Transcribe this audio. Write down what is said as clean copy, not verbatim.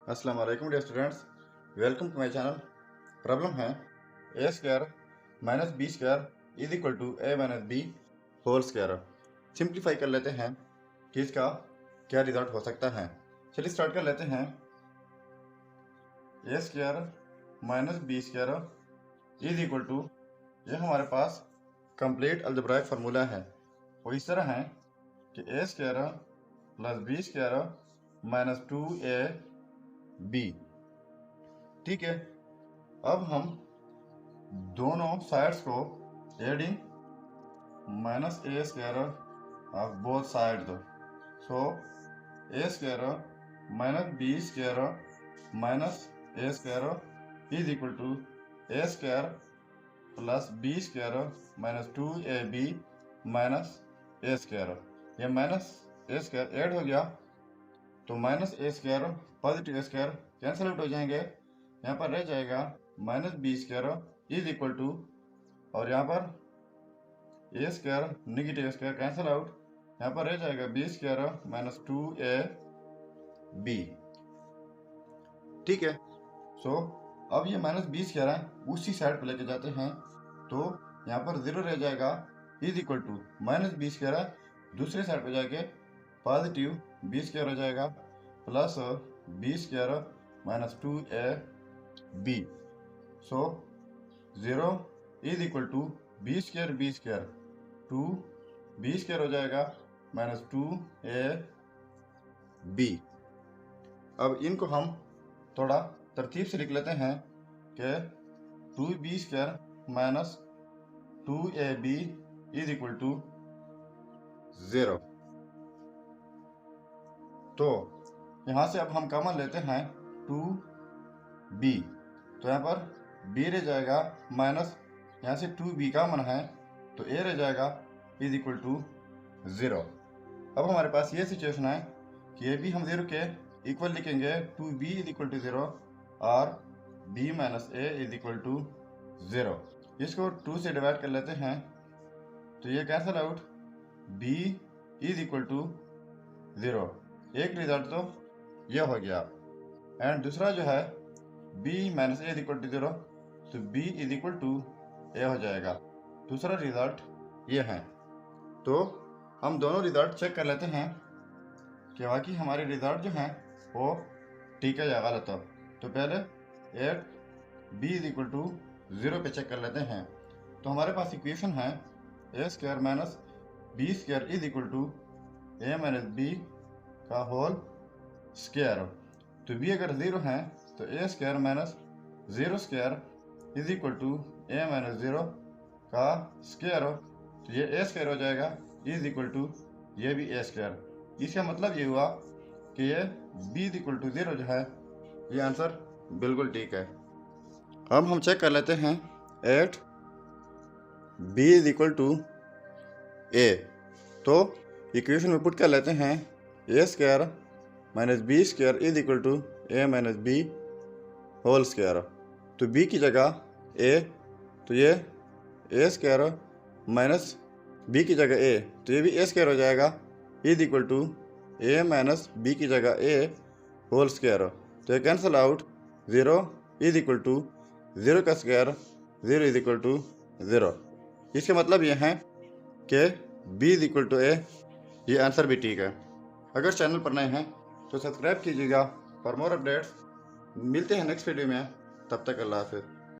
अस्सलाम वालेकुम dear students, welcome to my channel. Problem है a square minus B square is equal to A minus b whole square. Simplify कर लेते हैं कि इसका क्या रिजल्ट हो सकता है। चलिए स्टार्ट कर लेते हैं। A square minus B square is equal to, ये हमारे पास कंप्लीट अलजेब्राइक फार्मूला है। वो इस तरह है कि a square plus B square minus 2a b. ठीक है, अब हम दोनों साइड्स को adding minus a square of both side दो। So a square minus B square minus a square is equal to a square plus B square minus 2ab minus a square. ये minus a square add हो गया तो minus a square positive square cancel out हो जाएंगे। यहाँ पर रह जाएगा minus B square is equal to, और यहाँ पर a square negative square cancel out, यहाँ पर रह जाएगा बी स्क्वायर माइनस 2ab। ठीक है, सो अब ये माइनस बी स्क्वायर है उसी साइड पर लेके जाते हैं तो यहाँ पर 0 रह जाएगा is equal to minus B square है, दूसरे साइड पर जाके पॉजिटिव बी स्क्वायर हो जाएगा plus B square minus 2ab। So 0 is equal to B square 2 B square हो जाएगा माइनस 2ab। अब इनको हम थोड़ा तरतीब से लिख लेते हैं कि 2b square minus 2ab is equal to 0। तो यहाँ से अब हम कॉमन लेते हैं 2b, तो यहाँ पर b रह जाएगा माइनस, यहाँ से 2b कॉमन है तो a रह जाएगा इज इक्वल टू 0। अब हमारे पास ये सिचुएशन है कि ये भी हम 0 के इक्वल लिखेंगे, 2b इज इक्वल टू 0 और b minus a is equal to 0। इसको 2 से डिवाइड कर लेते हैं तो ये cancel out, b is equal to 0। एक रिजल्ट तो यह हो गया, एंड दूसरा जो है b minus A is equal to 0, तो b is equal to A हो जाएगा। दूसरा रिजल्ट ये है। तो हम दोनों रिजल्ट चेक कर लेते हैं कि वाकई हमारे रिजल्ट जो हैं वो ठीक है या गलत हो। तो पहले at b is equal to 0 पे चेक कर लेते हैं। तो हमारे पास इक्वेशन है a square minus B square is equal to A minus b का होल स्क्वायर। तो b अगर 0 है तो a square minus 0 square is equal to A minus 0 का स्क्वायर। तो ये ए स्क्वायर हो जाएगा इज इक्वल टू ये भी ए स्क्वायर। इसका मतलब ये हुआ कि ये b इज इक्वल टू 0 जो है ये आंसर बिल्कुल ठीक है। अब हम चेक कर लेते हैं at b is equal to a। तो इक्वेशन में पुट कर लेते हैं a square minus B square is equal to A minus b whole square. तो b की जगह a, तो ये ए स्क्वायर माइनस b की जगह a, तो ये भी ए स्क्वायर हो जाएगा is equal to A minus B की जगह a होल स्क्वायर। तो ये cancel out, 0 is equal to 0 का स्क्वायर 0 इज इक्वल टू 0। इसका मतलब ये है कि b is equal to a, ये आंसर भी ठीक है। अगर चैनल पर नए हैं तो सब्सक्राइब कीजिएगा फॉर मोर अपडेट्स। मिलते हैं नेक्स्ट वीडियो में, तब तक अल्लाह हाफिज़।